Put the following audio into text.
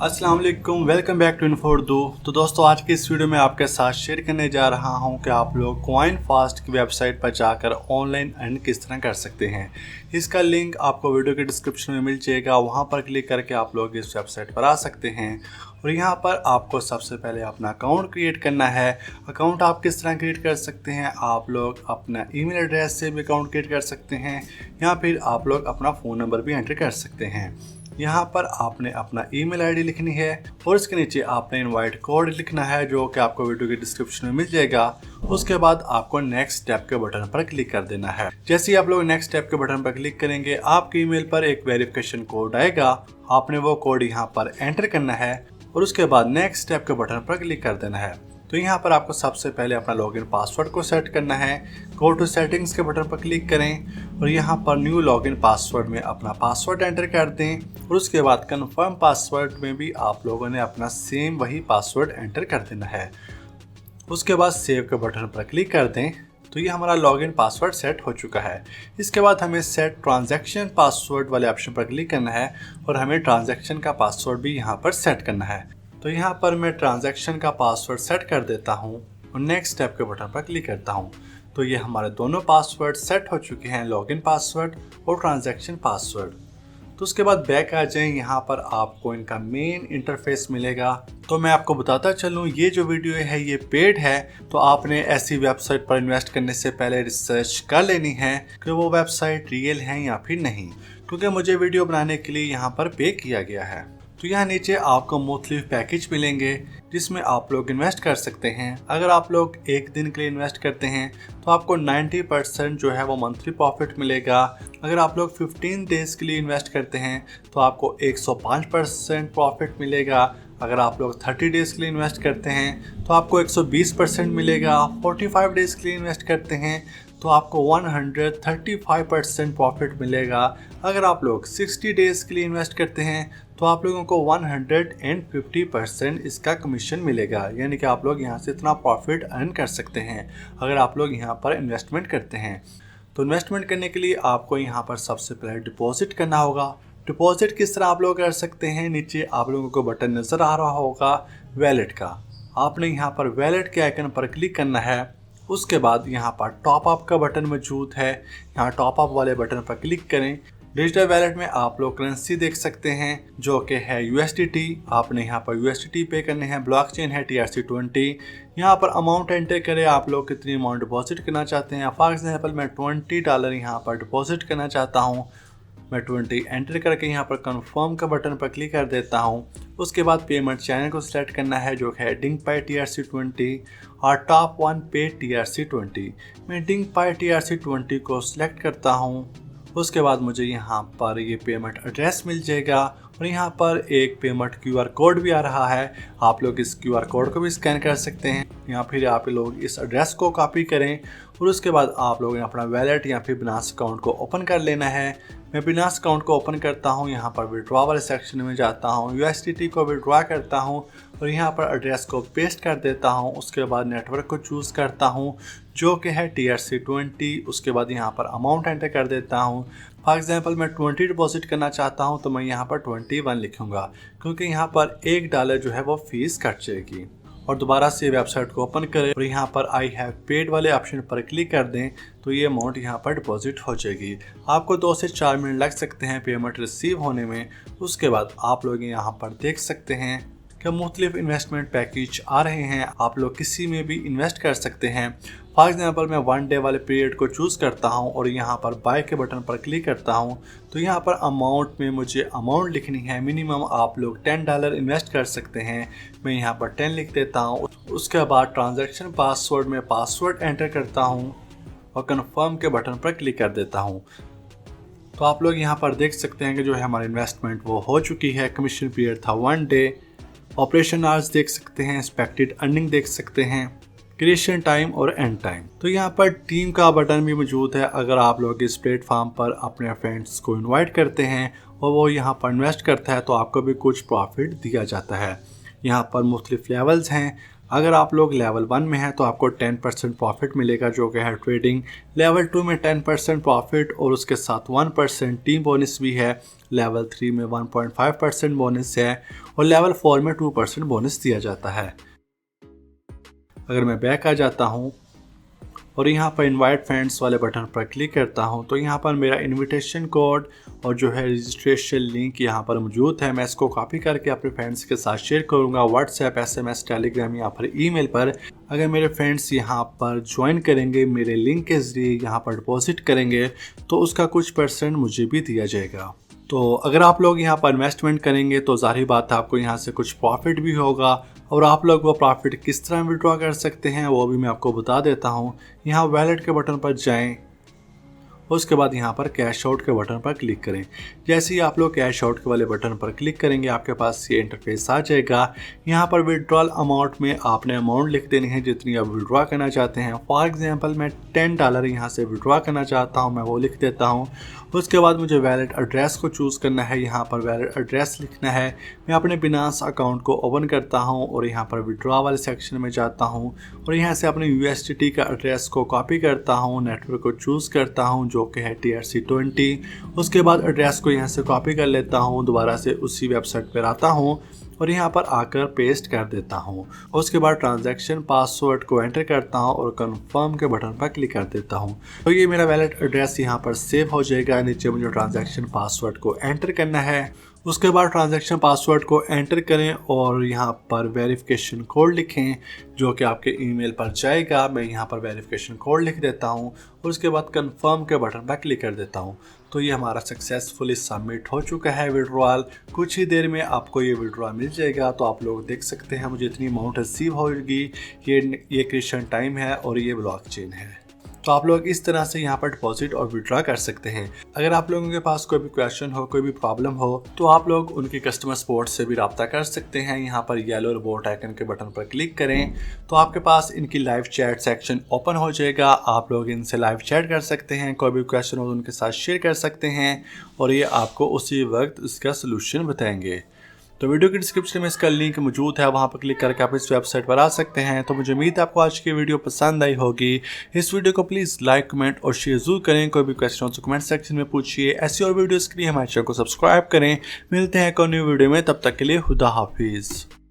अस्सलाम वालेकुम, welcome back to info. तो दोस्तों, आज की इस वीडियो में आपके साथ शेयर करने जा रहा हूं कि आप लोग कॉइनफास्ट की वेबसाइट पर जाकर ऑनलाइन अर्न किस तरह कर सकते हैं। इसका लिंक आपको वीडियो के डिस्क्रिप्शन में मिल जाएगा, वहां पर क्लिक करके आप लोग इस वेबसाइट पर आ सकते हैं। और यहाँ पर आपको सबसे पहले अपना अकाउंट क्रिएट करना है। अकाउंट आप किस तरह क्रिएट कर सकते हैं, आप लोग अपना ईमेल एड्रेस से भी अकाउंट क्रिएट कर सकते हैं या फिर आप लोग अपना फ़ोन नंबर भी एंटर कर सकते हैं। यहाँ पर आपने अपना ईमेल आईडी लिखनी है और इसके नीचे आपने इनवाइट कोड लिखना है, जो कि आपको वीडियो के डिस्क्रिप्शन में मिल जाएगा। उसके बाद आपको नेक्स्ट स्टेप के बटन पर क्लिक कर देना है। जैसे ही आप लोग नेक्स्ट स्टेप के बटन पर क्लिक करेंगे, आपके ईमेल पर एक वेरिफिकेशन कोड आएगा। आपने वो कोड यहाँ पर एंटर करना है और उसके बाद नेक्स्ट स्टेप के बटन पर क्लिक कर देना है। तो यहाँ पर आपको सबसे पहले अपना लॉगिन पासवर्ड को सेट करना है। गो टू सेटिंग्स के बटन पर क्लिक करें और यहाँ पर न्यू लॉगिन पासवर्ड में अपना पासवर्ड एंटर कर दें और उसके बाद कंफर्म पासवर्ड में भी आप लोगों ने अपना सेम वही पासवर्ड एंटर कर देना है। उसके बाद सेव के बटन पर क्लिक कर दें। तो ये हमारा लॉगिन पासवर्ड सेट हो चुका है। इसके बाद हमें सेट ट्रांजैक्शन पासवर्ड वाले ऑप्शन पर क्लिक करना है और हमें ट्रांजैक्शन का पासवर्ड भी यहाँ पर सेट करना है। तो यहाँ पर मैं ट्रांजैक्शन का पासवर्ड सेट कर देता हूँ और नेक्स्ट स्टेप के बटन पर क्लिक करता हूँ। तो ये हमारे दोनों पासवर्ड सेट हो चुके हैं, लॉगिन पासवर्ड और ट्रांजैक्शन पासवर्ड। तो उसके बाद बैक आ जाएं, यहाँ पर आपको इनका मेन इंटरफेस मिलेगा। तो मैं आपको बताता चलूँ, ये जो वीडियो है ये पेड है, तो आपने ऐसी वेबसाइट पर इन्वेस्ट करने से पहले रिसर्च कर लेनी है कि वो वेबसाइट रियल है या फिर नहीं, क्योंकि मुझे वीडियो बनाने के लिए यहाँ पर पे किया गया है। तो यहाँ नीचे आपको मुख्तलिफ पैकेज मिलेंगे जिसमें आप लोग इन्वेस्ट कर सकते हैं। अगर आप लोग एक दिन के लिए इन्वेस्ट करते हैं तो आपको 90% जो है वो मंथली प्रॉफिट मिलेगा। अगर आप लोग 15 डेज़ के लिए इन्वेस्ट करते हैं तो आपको 105% प्रॉफिट मिलेगा। अगर आप लोग 30 डेज़ के लिए इन्वेस्ट करते हैं तो आपको 120% मिलेगा। 45 डेज़ के लिए इन्वेस्ट करते हैं तो आपको 135% प्रॉफिट मिलेगा। अगर आप लोग 60 डेज़ के लिए इन्वेस्ट करते हैं तो आप लोगों को 150% इसका कमीशन मिलेगा, यानी कि आप लोग यहाँ से इतना प्रॉफिट अर्न कर सकते हैं अगर आप लोग यहाँ पर इन्वेस्टमेंट करते हैं। तो इन्वेस्टमेंट करने के लिए आपको यहाँ पर सबसे पहले डिपॉजिट करना होगा। डिपॉजिट किस तरह आप लोग कर सकते हैं, नीचे आप लोगों को बटन नज़र आ रहा होगा वैलेट का। आपने यहाँ पर वैलेट के आइकन पर क्लिक करना है। उसके बाद यहाँ पर टॉप अप का बटन मौजूद है, यहाँ टॉप अप वाले बटन पर क्लिक करें। डिजिटल वैलेट में आप लोग करेंसी देख सकते हैं जो कि है USDT। आपने यहाँ पर USDT पे करने हैं। ब्लॉकचेन है TRC20। यहाँ पर अमाउंट एंटर करें, आप लोग कितनी अमाउंट डिपॉजिट करना चाहते हैं। फॉर एग्जांपल मैं $20 यहाँ पर डिपॉजिट करना चाहता हूँ। मैं 20 एंटर करके यहाँ पर कंफर्म का बटन पर क्लिक कर देता हूँ। उसके बाद पेमेंट चैनल को सिलेक्ट करना है जो है डिंगपाई TRC20 और टॉप 1 पे TRC20। मैं डिंगपाई TRC20 को सिलेक्ट करता हूँ। उसके बाद मुझे यहाँ पर ये पेमेंट एड्रेस मिल जाएगा और यहाँ पर एक पेमेंट QR कोड भी आ रहा है। आप लोग इस QR कोड को भी स्कैन कर सकते हैं या फिर आप लोग इस एड्रेस को कॉपी करें और उसके बाद आप लोग अपना वैलेट या फिर बिनास अकाउंट को ओपन कर लेना है। मैं बिनास अकाउंट को ओपन करता हूँ, यहाँ पर विड्रॉ वाले सेक्शन में जाता हूँ, USDT को विड्रॉ करता हूँ और यहाँ पर एड्रेस को पेस्ट कर देता हूँ। उसके बाद नेटवर्क को चूज़ करता हूँ जो कि है TRC20। उसके बाद यहाँ पर अमाउंट एंटर कर देता हूँ। फॉर एग्जांपल मैं 20 डिपॉजिट करना चाहता हूँ तो मैं यहाँ पर 21 लिखूँगा, क्योंकि यहाँ पर $1 जो है वो फीस कट जाएगी। और दोबारा से वेबसाइट को ओपन करें और यहाँ पर आई हैव पेड वाले ऑप्शन पर क्लिक कर दें तो ये अमाउंट यहाँ पर डिपॉजिट हो जाएगी। आपको 2 से 4 मिनट लग सकते हैं पेमेंट रिसीव होने में। उसके बाद आप लोग यहाँ पर देख सकते हैं कि मुख्तलिफ इन्वेस्टमेंट पैकेज आ रहे हैं, आप लोग किसी में भी इन्वेस्ट कर सकते हैं। फॉर एग्जांपल मैं 1 डे वाले पीरियड को चूज़ करता हूं और यहां पर बाय के बटन पर क्लिक करता हूं। तो यहां पर अमाउंट में मुझे अमाउंट लिखनी है। मिनिमम आप लोग $10 इन्वेस्ट कर सकते हैं। मैं यहां पर 10 लिख देता हूं। उसके बाद ट्रांजैक्शन पासवर्ड में पासवर्ड एंटर करता हूं और कन्फर्म के बटन पर क्लिक कर देता हूं। तो आप लोग यहाँ पर देख सकते हैं कि जो है हमारी इन्वेस्टमेंट वो हो चुकी है। कमीशन पीरियड था 1 डे। ऑपरेशन आवर्स देख सकते हैं, एक्सपेक्टेड अर्निंग देख सकते हैं, क्रिएशन टाइम और एंड टाइम। तो यहाँ पर टीम का बटन भी मौजूद है। अगर आप लोग इस प्लेटफॉर्म पर अपने फ्रेंड्स को इनवाइट करते हैं और वो यहाँ पर इन्वेस्ट करता है तो आपको भी कुछ प्रॉफिट दिया जाता है। यहाँ पर मुख्तलिफ लेवल्स हैं। अगर आप लोग लेवल 1 में हैं तो आपको 10% प्रॉफिट मिलेगा जो कि है ट्रेडिंग। लेवल 2 में 10% प्रॉफिट और उसके साथ 1% टीम बोनस भी है। लेवल 3 में 1.5% बोनस है और लेवल 4 में 2% बोनस दिया जाता है। अगर मैं बैक आ जाता हूँ और यहाँ पर इनवाइट फ्रेंड्स वाले बटन पर क्लिक करता हूँ तो यहाँ पर मेरा इनविटेशन कोड और जो है रजिस्ट्रेशन लिंक यहाँ पर मौजूद है। मैं इसको कॉपी करके अपने फ्रेंड्स के साथ शेयर करूँगा व्हाट्सएप, SMS, टेलीग्राम या फिर ईमेल पर। अगर मेरे फ्रेंड्स यहाँ पर ज्वाइन करेंगे, मेरे लिंक के ज़रिए यहाँ पर डिपॉजिट करेंगे तो उसका कुछ % मुझे भी दिया जाएगा। तो अगर आप लोग यहाँ पर इन्वेस्टमेंट करेंगे तो ज़ाहिर बात है आपको यहाँ से कुछ प्रॉफिट भी होगा और आप लोग वो प्रॉफिट किस तरह विड्रॉ कर सकते हैं वो भी मैं आपको बता देता हूँ। यहाँ वैलेट के बटन पर जाएं, उसके बाद यहाँ पर कैश आउट के बटन पर क्लिक करें। जैसे ही आप लोग कैश आउट के वाले बटन पर क्लिक करेंगे आपके पास ये इंटरफेस आ जाएगा। यहाँ पर विड्रॉल अमाउंट में आपने अमाउंट लिख देनी है जितनी आप विड्रॉ करना चाहते हैं। फॉर एग्जांपल मैं $10 यहाँ से विड्रॉ करना चाहता हूँ, मैं वो लिख देता हूँ। उसके बाद मुझे वैलेट एड्रेस को चूज़ करना है, यहाँ पर वैलेट एड्रेस लिखना है। मैं अपने बिनांस अकाउंट को ओपन करता हूँ और यहाँ पर विड्रॉ वाले सेक्शन में जाता हूँ और यहाँ से अपने USDT का एड्रेस को कॉपी करता हूँ, नेटवर्क को चूज़ करता हूँ जो कि है TRC20। उसके बाद एड्रेस को यहाँ से कॉपी कर लेता हूँ, दोबारा से उसी वेबसाइट पर आता हूँ और यहाँ पर आकर पेस्ट कर देता हूँ। उसके बाद ट्रांजैक्शन पासवर्ड को एंटर करता हूँ और कंफर्म के बटन पर क्लिक कर देता हूँ। तो ये मेरा वैलेट एड्रेस यहाँ पर सेव हो जाएगा। नीचे मुझे ट्रांजैक्शन पासवर्ड को एंटर करना है। उसके बाद ट्रांजैक्शन पासवर्ड को एंटर करें और यहाँ पर वेरिफिकेशन कोड लिखें जो कि आपके ईमेल पर जाएगा। मैं यहाँ पर वेरिफिकेशन कोड लिख देता हूँ और उसके बाद कंफर्म के बटन पर क्लिक कर देता हूँ। तो ये हमारा सक्सेसफुली सबमिट हो चुका है विड्रॉल। कुछ ही देर में आपको ये विड्रॉल मिल जाएगा। तो आप लोग देख सकते हैं मुझे इतनी अमाउंट रिसीव होगी। ये क्रिएशन टाइम है और ये ब्लॉकचेन है। तो आप लोग इस तरह से यहाँ पर डिपॉजिट और विड्रॉ कर सकते हैं। अगर आप लोगों के पास कोई भी क्वेश्चन हो, कोई भी प्रॉब्लम हो तो आप लोग उनकी कस्टमर सपोर्ट से भी रब्ता कर सकते हैं। यहाँ पर येलो रिपोर्ट आइकन के बटन पर क्लिक करें तो आपके पास इनकी लाइव चैट सेक्शन ओपन हो जाएगा। आप लोग इनसे लाइव चैट कर सकते हैं, कोई भी क्वेश्चन हो तो उनके साथ शेयर कर सकते हैं और ये आपको उसी वक्त इसका सोल्यूशन बताएंगे। तो वीडियो के डिस्क्रिप्शन में इसका लिंक मौजूद है, वहाँ पर क्लिक करके आप इस वेबसाइट पर आ सकते हैं। तो मुझे उम्मीद है आपको आज की वीडियो पसंद आई होगी। इस वीडियो को प्लीज़ लाइक, कमेंट और शेयर जरूर करें। कोई भी क्वेश्चन हो तो कमेंट सेक्शन में पूछिए। ऐसी और वीडियोज़ के लिए हमारे चैनल को सब्सक्राइब करें। मिलते हैं एक और न्यू वीडियो में, तब तक के लिए खुदा हाफिज़।